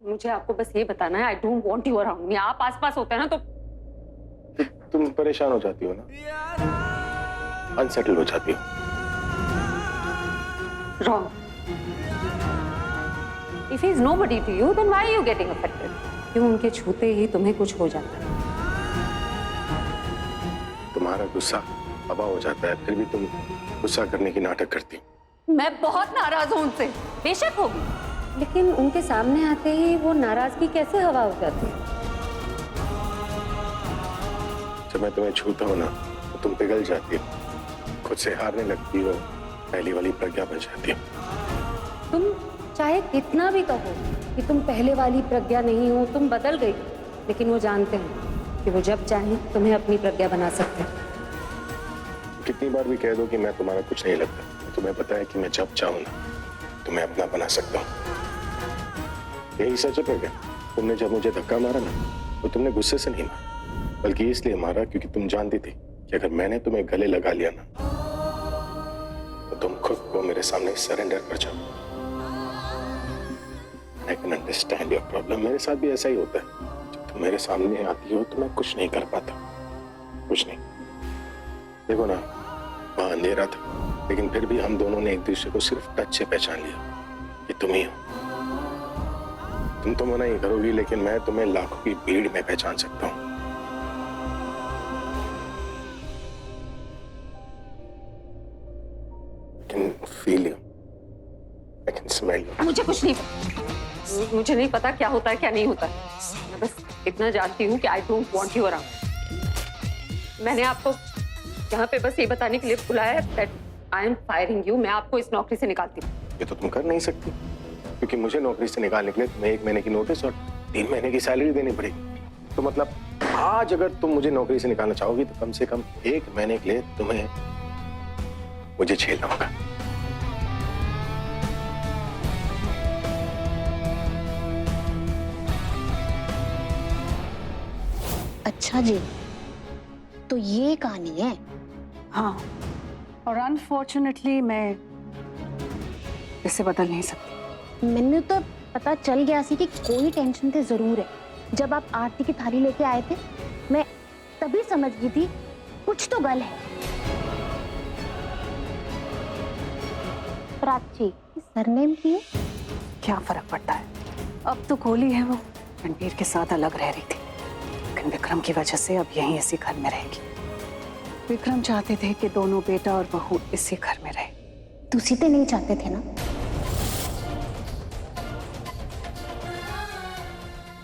मुझे आपको बस ये बताना है, I don't want you around me. आप आसपास होते हैं ना तो तुम परेशान हो जाती हो ना, अनसेटल हो जाती हो। Wrong. If he is nobody to you then why are you getting affected? क्यों उनके छूते ही तुम्हें कुछ हो जाता है? तुम्हारा गुस्सा हवा हो जाता है, फिर भी तुम गुस्सा करने की नाटक करती हो। मैं बहुत नाराज हूं उनसे, बेशक होगी, लेकिन उनके सामने आते ही वो नाराजगी कैसे हवा हो जाती है? जब मैं तुम्हें छूता हूं ना तो तुम पिघल जाती हो, खुद से हारने लगती हो, पहली वाली प्रज्ञा बन जाती हो। तुम चाहे कितना भी कहो कि तुम पहले वाली प्रज्ञा नहीं हो, तुम बदल गई, लेकिन वो जानते हैं कि वो जब चाहें तुम्हें अपनी प्रज्ञा बना सकते हैं। कितनी बार भी कह दो कि मैं तुम्हारा कुछ नहीं लगता, तुम्हें पता है कि मैं जब चाहूँ ना तुम्हें अपना बना सकता हूँ। यही सच है प्रज्ञा। तुमने जब मुझे धक्का मारा ना तो तुमने गुस्से से नहीं मारा, बल्कि इसलिए मारा क्योंकि तुम जानती थी कि अगर मैंने तुम्हें गले लगा लिया ना तो तुम खुद को मेरे सामने सरेंडर कर जाओ। I can understand your problem। मेरे साथ भी ऐसा ही होता है, जब तुम मेरे सामने आती हो तो मैं कुछ नहीं कर पाता, कुछ नहीं। देखो ना, वहां अंधेरा था, लेकिन फिर भी हम दोनों ने एक दूसरे को सिर्फ टच से पहचान लिया कि तुम ही हो। तुम तो मना ही करोगी, लेकिन मैं तुम्हें लाखों की भीड़ में पहचान सकता हूँ। I can feel you, I can smell you। मुझे कुछ नहीं पता, मुझे नहीं पता क्या होता है क्या नहीं होता है। मैं बस इतना जानती हूँ कि I don't want you around. मैंने आपको यहाँ पे बस ये बताने के लिए बुलाया है that I am firing you. मैं आपको इस नौकरी से निकालती हूँ। ये तो तुम कर नहीं सकती, क्योंकि मुझे नौकरी से निकालने के लिए तुम्हें 1 महीने की नोटिस और 3 महीने की सैलरी देनी पड़ेगी। तो मतलब आज अगर तुम मुझे नौकरी से निकालना चाहोगी तो कम से कम 1 महीने के लिए तुम्हें मुझे झेलना होगा। अच्छा जी, तो ये कहानी है। हाँ, और अनफॉर्चुनेटली मैं इसे बदल नहीं सकती। मैंने तो पता चल गया सी कि कोई टेंशन तो जरूर है। जब आप आरती की थाली लेके आए थे मैं तभी समझ गई थी कुछ तो गल है। प्राची, सरनेम की है? क्या फर्क पड़ता है, अब तो कोहली है। वो रणबीर के साथ अलग रह रही थी, लेकिन विक्रम की वजह से अब यहीं इसी घर में रहेगी। विक्रम चाहते थे कि दोनों बेटा और बहू इसी घर में रहे। तुसी तो नहीं चाहते थे ना?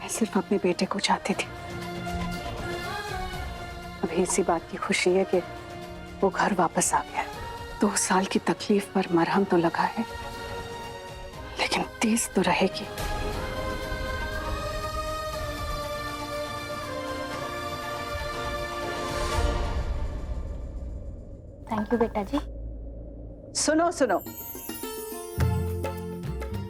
मैं सिर्फ अपने बेटे को चाहती थी। अभी इसी बात की खुशी है कि वो घर वापस आ गया। 2 साल की तकलीफ पर मरहम तो लगा है, लेकिन तेज तो रहेगी। थैंक यू बेटा जी। सुनो सुनो,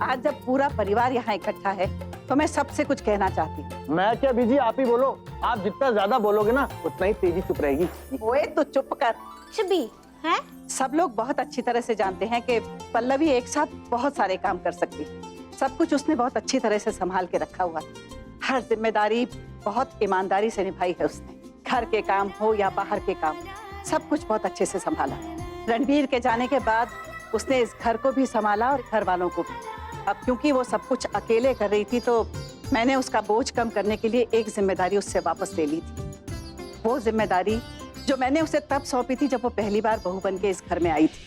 आज जब पूरा परिवार यहाँ इकट्ठा है तो मैं सबसे कुछ कहना चाहती हूँ। मैं क्या बीजी, आप ही बोलो। आप जितना ज्यादा बोलोगे ना उतना ही तेजी चुप रहेगी। ओए तो चुप कर। शबी है? सब लोग बहुत अच्छी तरह से जानते हैं कि पल्लवी एक साथ बहुत सारे काम कर सकती है। सब कुछ उसने बहुत अच्छी तरह से संभाल के रखा हुआ है। हर जिम्मेदारी बहुत ईमानदारी से निभाई है उसने। घर के काम हो या बाहर के काम, सब कुछ बहुत अच्छे से संभाला। रणबीर के जाने के बाद उसने इस घर को भी संभाला और घर वालों को भी। अब क्योंकि वो सब कुछ अकेले कर रही थी तो मैंने उसका बोझ कम करने के लिए एक जिम्मेदारी उससे वापस ले ली थी। वो जिम्मेदारी जो मैंने उसे तब सौंपी थी जब वो पहली बार बहू बन के इस घर में आई थी।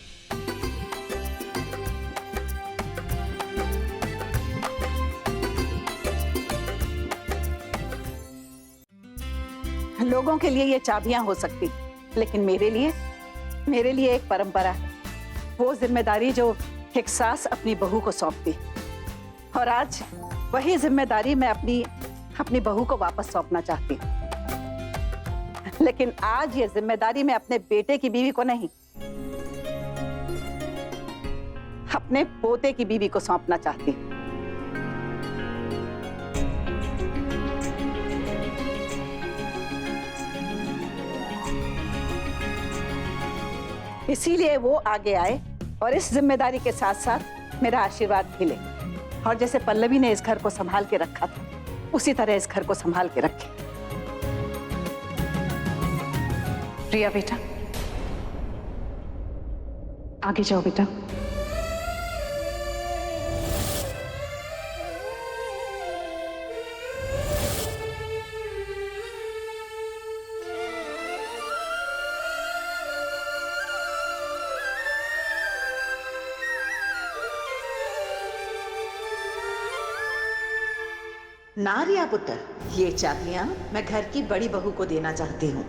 लोगों के लिए ये चाबियां हो सकती, लेकिन मेरे लिए एक परंपरा है। वो जिम्मेदारी जो एक सास अपनी बहू को सौंपती, और आज वही जिम्मेदारी मैं अपनी बहू को वापस सौंपना चाहती हूँ। लेकिन आज ये जिम्मेदारी मैं अपने बेटे की बीवी को नहीं, अपने पोते की बीवी को सौंपना चाहती हूँ। इसीलिए वो आगे आए और इस जिम्मेदारी के साथ साथ मेरा आशीर्वाद भी ले। और जैसे पल्लवी ने इस घर को संभाल के रखा था, उसी तरह इस घर को संभाल के रखे। रिया बेटा, आगे जाओ बेटा। ना रिया पुत्र, ये चाबियां मैं घर की बड़ी बहू को देना चाहती हूँ।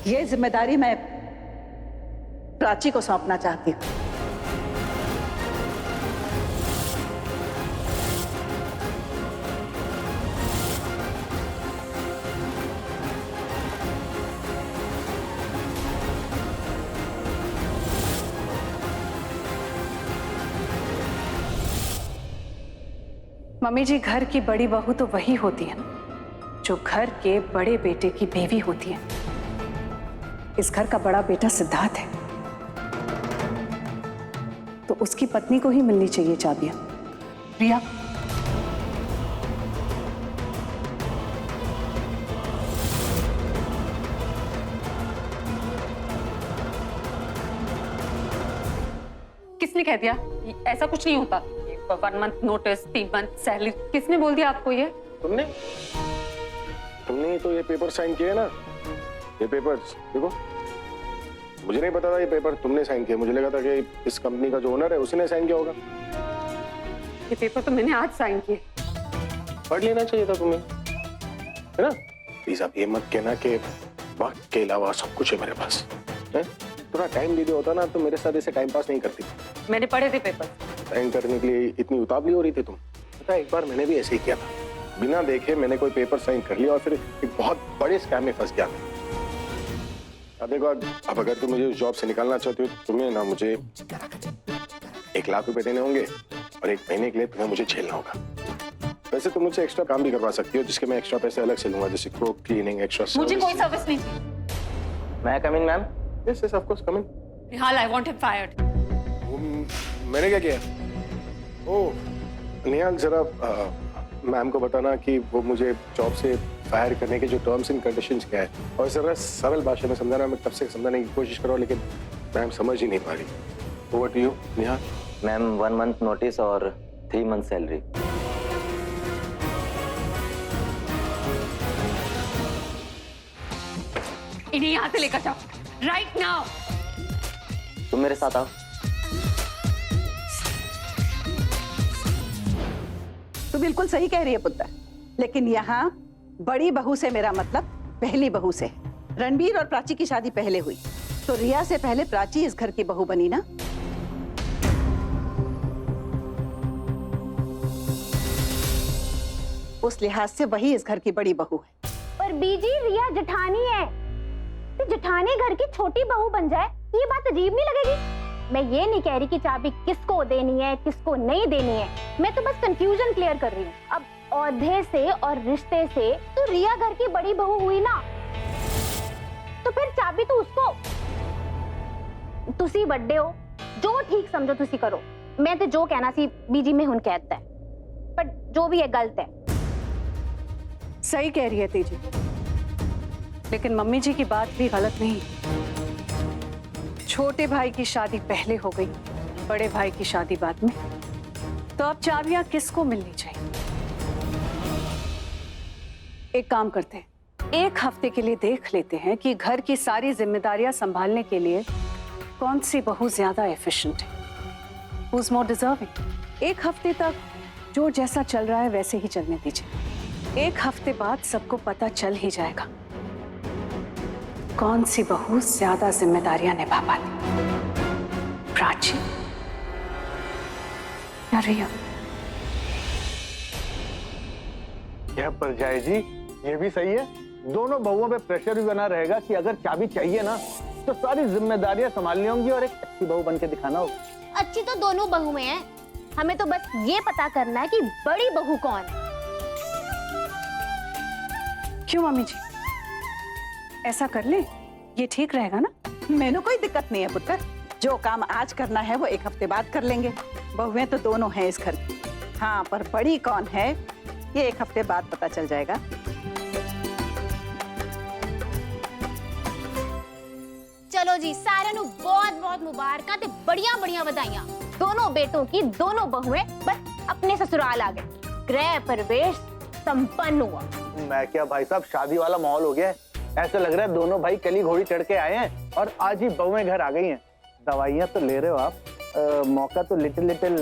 ये जिम्मेदारी मैं प्राची को सौंपना चाहती हूँ। मम्मी जी, घर की बड़ी बहू तो वही होती है ना जो घर के बड़े बेटे की बीवी होती है। इस घर का बड़ा बेटा सिद्धार्थ है, तो उसकी पत्नी को ही मिलनी चाहिए चाबियां। रिया, किसने कह दिया? ऐसा कुछ नहीं होता। 1 मंथ नोटिस, 3 मंथ सैलरी, किसने बोल दिया आपको ये? तुमने ही तो ये पेपर साइन किए ना। ये पेपर्स देखो, मुझे नहीं पता था ये पेपर तुमने साइन किए। मुझे लगा था कि इस कंपनी का जो ओनर है उसने साइन किया होगा। ये पेपर तो मैंने आज साइन किए। पढ़ लेना चाहिए था तुम्हें, है ना? प्लीज आप ये मत कहना कि वक्त के अलावा सब कुछ है मेरे पास। है? थोड़ा टाइम दे दिया होता ना तो मेरे साथ ऐसे टाइम पास नहीं करती। मैंने पढ़े थे पेपर। साइन करने के लिए इतनी उतावली हो रही थी तुम? पता है, एक बार मैंने भी ऐसे ही किया था। बिना देखे मैंने कोई पेपर साइन कर लिया और फिर एक बहुत बड़े स्कैम में फंस गया। अब देखो, अब अगर तुम मुझे उस जॉब से निकालना चाहते हो तो तुम्हें ना मुझे 1 लाख रुपए देने होंगे और 1 महीने के लिए तुम्हें मुझे झेलना होगा। वैसे तुम मुझसे एक्स्ट्रा काम भी करवा सकती हो जिसके मैं एक्स्ट्रा पैसे अलग से लूंगा, जैसे कुक, क्लीनिंग, एक्स्ट्रा मुझे सर्विस। कोई सर्विस नहीं चाहिए। मैं come in ma'am. Yes yes of course, come in. Nihal, I want him fired. मैंने क्या किया? ओह निहाल, जरा मैम को बताना कि वो मुझे जॉब से फायर करने के जो टर्म्स एंड कंडीशंस क्या है, और जरा सरल भाषा में समझाना। मैं तब से समझाने की कोशिश कर रहा हूं लेकिन मैम समझ ही नहीं पा रही। Over to you Nihal. Ma'am 1 month notice और 3 मंथ सैलरी। इन्हें यहाँ से लेकर जाओ राइट नाउ। तुम मेरे साथ आओ। तू बिल्कुल सही कह रही है पुत्र, लेकिन यहाँ बड़ी बहू से मेरा मतलब पहली बहू से। रणबीर और प्राची की शादी पहले हुई तो रिया से पहले प्राची इस घर की बहू बनी ना। उस लिहाज से वही इस घर की बड़ी बहू है। पर बीजी, रिया जेठानी है, तो जेठानी घर की छोटी बहू बन जाए, ये बात अजीब नहीं लगेगी? मैं ये नहीं कह रही कि चाबी किसको देनी है किसको नहीं देनी है, मैं तो बस कंफ्यूजन क्लियर कर रही हूँ। अब औहदे से और रिश्ते से तो रिया घर की बड़ी बहू हुई ना, तो फिर चाबी तो उसको। तुसी बड्डे हो, जो ठीक समझो तुसी करो। मैं तो जो कहना सी बीजी में हुन कहता है, पर जो भी है गलत है। सही कह रही है तेजी, लेकिन मम्मी जी की बात भी गलत नहीं। छोटे भाई की शादी पहले हो गई, बड़े भाई की शादी बाद में, तो अब चाबियां किसको मिलनी चाहिए? एक काम करते हैं, 1 हफ्ते के लिए देख लेते हैं कि घर की सारी जिम्मेदारियां संभालने के लिए कौन सी बहू ज्यादा एफिशिएंट है, Who's more deserving। 1 हफ्ते तक जो जैसा चल रहा है वैसे ही चलने दीजिए। 1 हफ्ते बाद सबको पता चल ही जाएगा कौन सी बहू ज्यादा जिम्मेदारियां निभा पाती, प्राची या रिया। क्या पर जाए जी, ये भी सही है। दोनों बहुओं पे प्रेशर भी बना रहेगा कि अगर चाबी चाहिए ना तो सारी जिम्मेदारियां संभालनी होंगी और एक अच्छी बहू बन के दिखाना होगा। अच्छी तो दोनों बहू में है, हमें तो बस ये पता करना है कि बड़ी बहू कौन है। क्यों मम्मी जी, ऐसा कर ले, ये ठीक रहेगा ना? मैंने कोई दिक्कत नहीं है पुत्र, जो काम आज करना है वो एक हफ्ते बाद कर लेंगे। बहुएं तो दोनों हैं इस घर की। हाँ, पर बड़ी कौन है ये एक हफ्ते बाद पता चल जाएगा। चलो जी, सारे नु बहुत बहुत मुबारक ते बढ़िया बढ़िया बधाइयां। दोनों बेटों की दोनों बहुएं बस अपने ससुराल आ गए। गृह प्रवेश संपन्न हुआ। मैं क्या भाई साहब, शादी वाला माहौल हो गया है। ऐसे लग रहा है दोनों भाई कली घोड़ी चढ़ के आए हैं और आज ही बहुएं घर आ गई हैं। दवाइयाँ तो ले रहे हो आप, मौका तो लिटिल लिटिल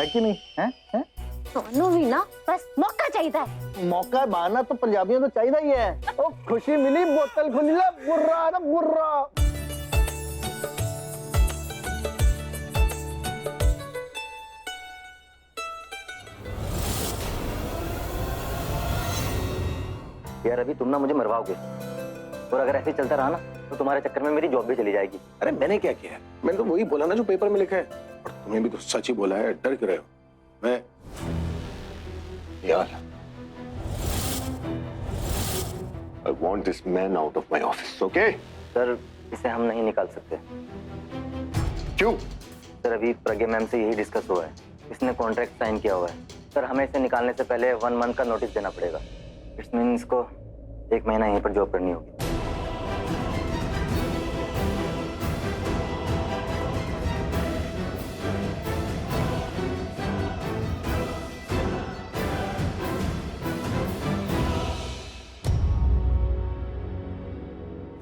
है कि नहीं है? दोनों भी ना बस मौका चाहिए। मौका बहाना तो पंजाबियों को चाहिए ही है। ओ खुशी मिली बोतल खुली ला, बुर्रा ना बुर्रा। यार अभी तुम ना मुझे मरवाओगे, और अगर ऐसे ही चलता रहा ना तो तुम्हारे चक्कर में मेरी जॉब भी चली जाएगी। अरे मैंने क्या किया है? मैंने तो वही बोला ना जो पेपर में लिखा है, और तुम्हें भी तो सच ही बोला है। डर क्यों रहे हो? मैं यार, I want this man out of my office, okay? Sir इसे हम नहीं निकाल सकते। क्यों? सर अभी प्रज्ञा मैम से यही डिस्कस हुआ है, इसने कॉन्ट्रैक्ट साइन किया हुआ है। सर हमें इसे निकालने से पहले 1 मंथ का नोटिस देना पड़ेगा। इट्स मीन इसको 1 महीना यहीं पर जॉब करनी होगी।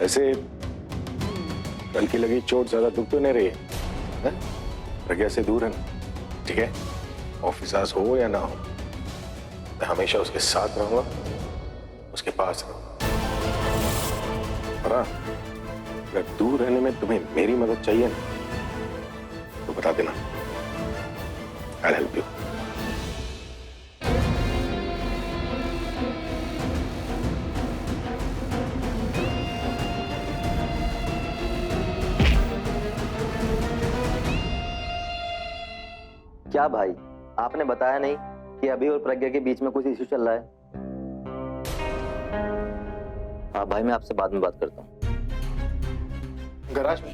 ऐसे कल की लगी चोट ज्यादा दुख तो नहीं रही है? प्रज्ञा से दूर है ना, ठीक है? ऑफिस आस हो या ना हो, मैं हमेशा उसके साथ रहूंगा, उसके पास रहूंगा। और हाँ, अगर दूर रहने में तुम्हें मेरी मदद चाहिए ना तो बता देना, I'll help you. क्या भाई, आपने बताया नहीं कि अभी और प्रज्ञा के बीच में कुछ इश्यू चल रहा है? हाँ भाई, मैं आपसे बाद में बात करता हूँ। गराज में?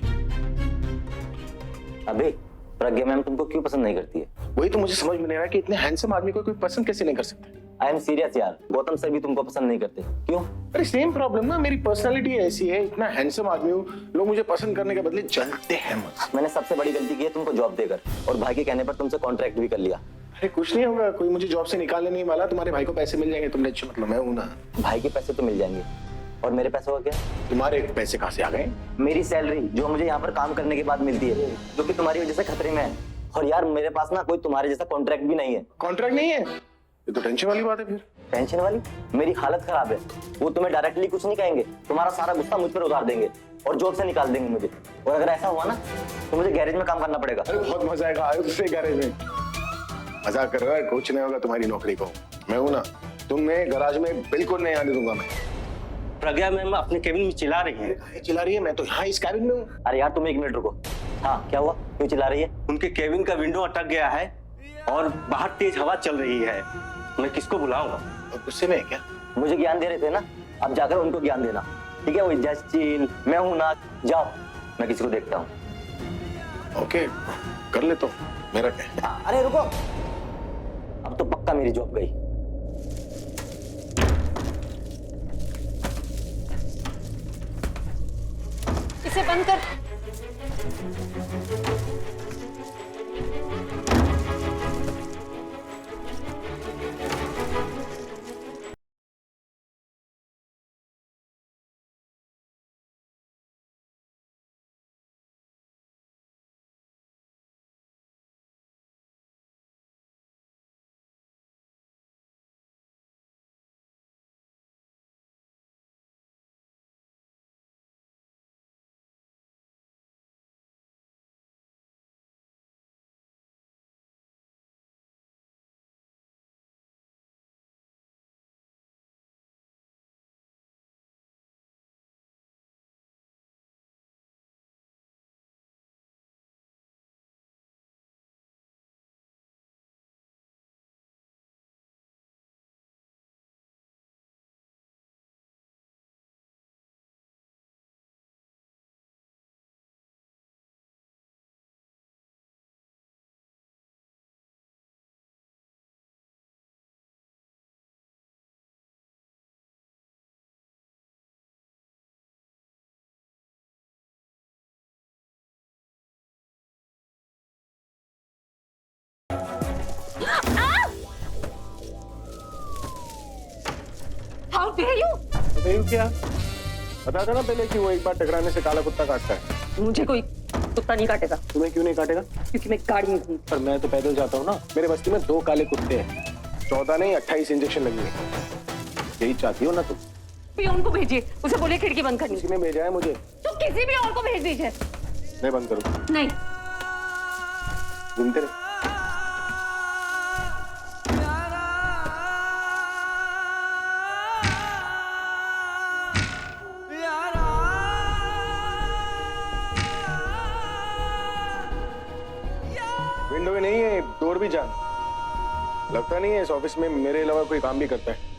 अभी प्रज्ञा मैम तुमको क्यों पसंद नहीं करती है? वही तो मुझे समझ में नहीं आ रहा कि इतने हैंडसम आदमी को कोई पसंद कैसे नहीं कर सकता। आई एम सीरियस यार, गौतम सर भी तुमको पसंद नहीं करते, क्यों? अरे सेम प्रॉब्लम ना, मेरी पर्सनालिटी ऐसी है, इतना हैंडसम आदमी हूँ, लोग मुझे पसंद करने के बदले जलते हैं मुझसे। मैंने सबसे बड़ी गलती की है तुमको जॉब देकर, और भाई के कहने पर तुमसे कॉन्ट्रैक्ट भी कर लिया। अरे कुछ नहीं होगा, कोई मुझे जॉब से निकालने नहीं वाला, तुम्हारे भाई को पैसे मिल जाएंगे, तुम टेंशन मत लो, मैं हूं ना। भाई के पैसे तो मिल जाएंगे, और मेरे पैसों का क्या? तुम्हारे पैसे कहाँ से आ गए? मेरी सैलरी जो मुझे यहाँ पर काम करने के बाद मिलती है, जो कि तुम्हारी वजह से खतरे में है। और यार मेरे पास ना कोई तुम्हारे जैसा कॉन्ट्रैक्ट भी नहीं है। कॉन्ट्रैक्ट नहीं है? ये तो टेंशन वाली बात है फिर। टेंशन वाली? मेरी हालत खराब है, वो तुम्हें डायरेक्टली कुछ नहीं कहेंगे, तुम्हारा सारा गुस्सा मुझ पर उतार देंगे और जॉब से निकाल देंगे मुझे। और अगर ऐसा हुआ ना तो मुझे गैरेज में काम करना पड़ेगा। अरे बहुत मजा आएगा, आयो तुझसे गैरेज में। मजाक कर रहा है, कुछ नहीं होगा तुम्हारी नौकरी को, मैं हूं ना। तुम्हें गैराज में बिल्कुल नहीं आने दूंगा मैं। प्रज्ञा मैम अपने केबिन में चिल्ला रही है। चिल्ला रही है? मैं तो यहाँ इस कैबिन में हूँ। अरे यार तुम 1 मिनट रुको। हाँ क्या हुआ, क्यों चिल्ला रही है? उनके केबिन का विंडो अटक गया है और बाहर तेज हवा चल रही है। मैं किसको बुलाऊंगा? और गुस्से में है क्या? मुझे ज्ञान दे रहे थे ना, अब जाकर उनको ज्ञान देना, ठीक है? वो जस्ट चिल, मैं हूं ना, जाओ मैं किसी को देखता हूँ। ओके कर ले, तो मेरा क्या है? अरे रुको, अब तो पक्का मेरी जॉब गई। इसे बंद कर। How dare you! नहीं क्या बता था ना पहले कि वो एक बार टकराने से काला कुत्ता काटता है। मुझे कोई कुत्ता नहीं काटेगा तुम्हें क्यों नहीं काटेगा? क्योंकि मैं गाड़ी में हूँ। पर मैं तो पैदल जाता हूँ ना। मेरे बस्ती में 2 काले कुत्ते हैं, 14 नहीं 28 इंजेक्शन लगेंगे। यही चाहती हो ना तुम? पियोन को भेजिए, उसे बोलिए खिड़की बंद करनी। किसी ने भेजा है मुझे। तो किसी भी और को भेज दीजिए। मैं बंद करूँ? नहीं। घूमते रहे। विंडो भी नहीं है, डोर भी जान। लगता नहीं है इस ऑफिस में मेरे अलावा कोई काम भी करता है।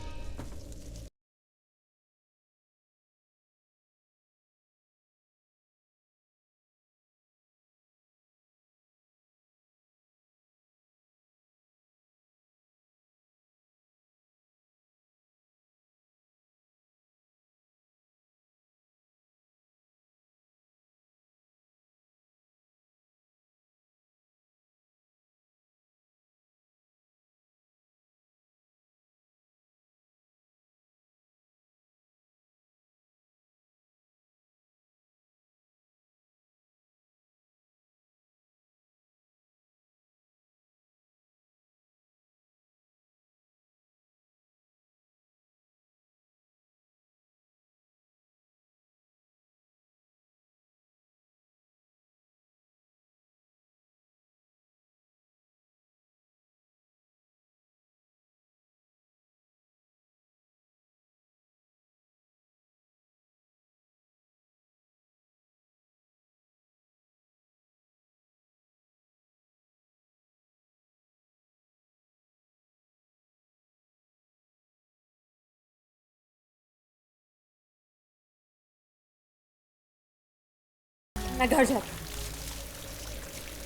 मैं घर जाती।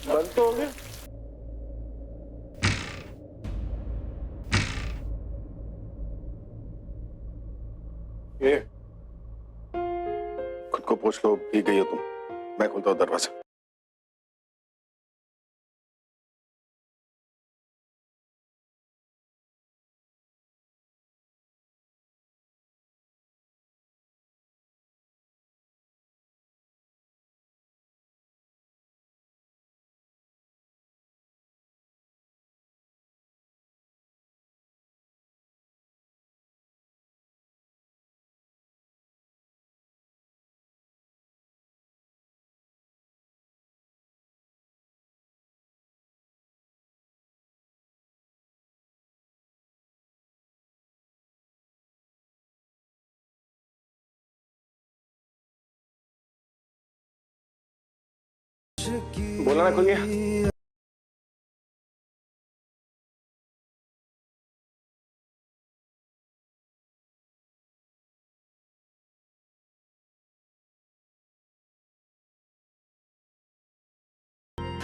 बंद तो हो गया। ये खुद को पूछ लो, भीग गई हो तुम। मैं खोलता हूँ दरवाजा। बोला ना, खुल गया।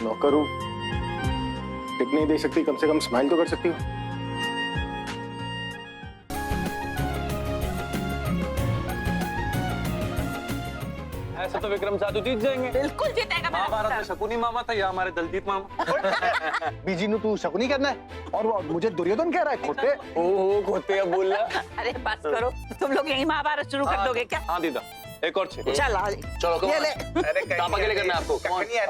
नौकर हूं, टिप नहीं दे सकती, कम से कम स्माइल तो कर सकती हो। ऐसा तो विक्रम साधु जीत जाएंगे। बिल्कुल जीतेगा। महाभारत में शकुनी मामा था, या हमारे दलजीत मामा। बीजी नु तू शकुनी करना है और मुझे दुर्योधन कह रहा है खोते। ओहो खोते अब बोल रहा। अरे बस करो, तुम लोग यही महाभारत शुरू कर दोगे क्या? हाँ दीदा, एक और छे। चलो चलो ये ले। पापा के लिए करना है आपको।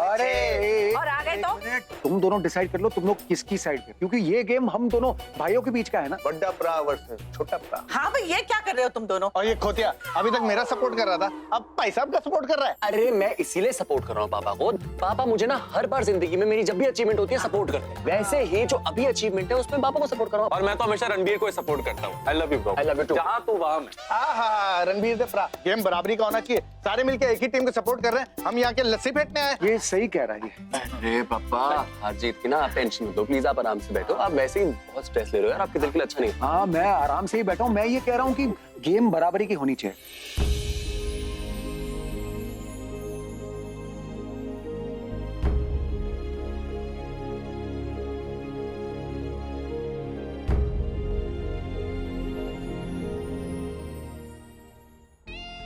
अरे और आ गए तो तुम दोनों डिसाइड कर लो तुम लोग किसकी साइड पे, क्योंकि ये गेम हम दोनों भाइयों के बीच का है ना। बड़ा प्रा वर्सेस छोटा प्रा। हाँ भाई, ये क्या कर रहे हो तुम दोनों? और ये खोतिया अभी तक मेरा सपोर्ट कर रहा था, अब भाई साहब का सपोर्ट कर रहा है। अरे मैं इसीलिए सपोर्ट कर रहा हूँ पापा को। पापा मुझे ना हर बार जिंदगी में मेरी जब भी अचीवमेंट होती है सपोर्ट करते हैं, वैसे ही जो अभी अचीवमेंट है उसमें पापा को सपोर्ट कर रहा हूँ। और मैं तो हमेशा रणबीर को सपोर्ट करता हूँ। I love you bro. I love you too. जहाँ तू वहाँ मैं। आहा, रणबीर दे प्रा। गेम बराबरी का होना चाहिए, सारे मिलके एक ही टीम को सपोर्ट कर रहे हैं, हम यहाँ के लस्सी फेंटने आए। ये सही कह रहा है। अरे पापा हार जीत की ना आप टेंशन मत लो, प्लीज आप आराम से बैठो। आप वैसे ही बहुत स्ट्रेस ले रहे हो यार, आपके दिल के लिए अच्छा नहीं। हाँ मैं आराम से ही बैठा हूँ, मैं ये कह रहा हूँ कि गेम बराबरी की होनी चाहिए।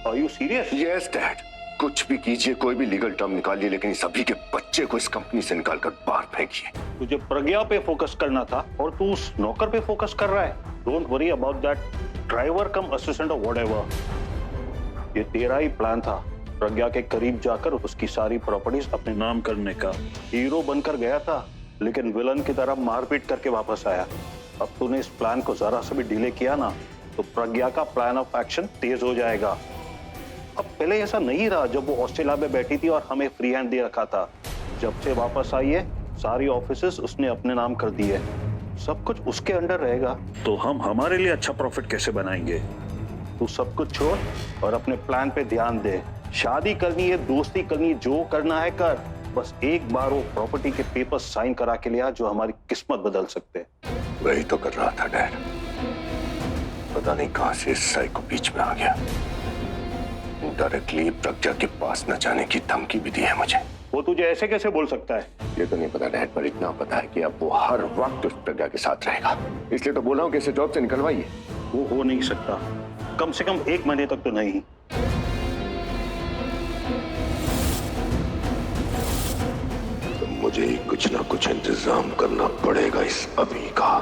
Are you serious? Yes, Dad. कुछ भी कीजिए, कोई भी लीगल टर्म निकालिए, लेकिन इस अभी के बच्चे को इस कंपनी से निकालकर बाहर फेंकिए। तुझे प्रज्ञा पे फोकस करना था और तू उस नौकर पे फोकस कर रहा है। Don't worry about that. Driver come assistant और व्हाटएवर। ये तेरा ही प्लान था, प्रज्ञा के करीब जाकर उसकी सारी प्रॉपर्टीज अपने नाम करने का। हीरो बनकर गया था, लेकिन विलन की तरह मारपीट करके वापस आया। अब तूने इस प्लान को जरा सा भी डिले किया ना, तो प्रज्ञा का प्लान ऑफ एक्शन तेज हो जाएगा। अब पहले ऐसा नहीं रहा जब वो ऑस्ट्रेलिया में बैठी थी और हमें फ्री हैंड दे रखा था। जब से वापस आई है, सारी ऑफिसेस उसने अपने नाम कर दी है, सब कुछ उसके अंडर रहेगा। तो हम हमारे लिए अच्छा प्रॉफिट कैसे बनाएंगे? तू सब कुछ छोड़ और अपने प्लान पे ध्यान दे। शादी करनी है, दोस्ती करनी है, जो करना है कर, बस एक बार वो प्रॉपर्टी के पेपर साइन करा के लिया जो हमारी किस्मत बदल सकते हैं। वही तो कर रहा था डैड, पता नहीं कहां से इस साइको बीच में आ गया। डायरेक्टली प्रज्ञा के पास न जाने की धमकी भी दी है मुझे। वो तुझे ऐसे कैसे बोल सकता है? ये तो नहीं पता डैड, पर इतना पता है कि अब वो हर वक्त उस प्रज्ञा के साथ रहेगा। इसलिए तो बोला हूं कि इसे जॉब से निकलवाइए। वो हो नहीं सकता, कम से कम 1 महीने तक तो नहीं। तो मुझे ही कुछ ना कुछ इंतजाम करना पड़ेगा इस अभी का।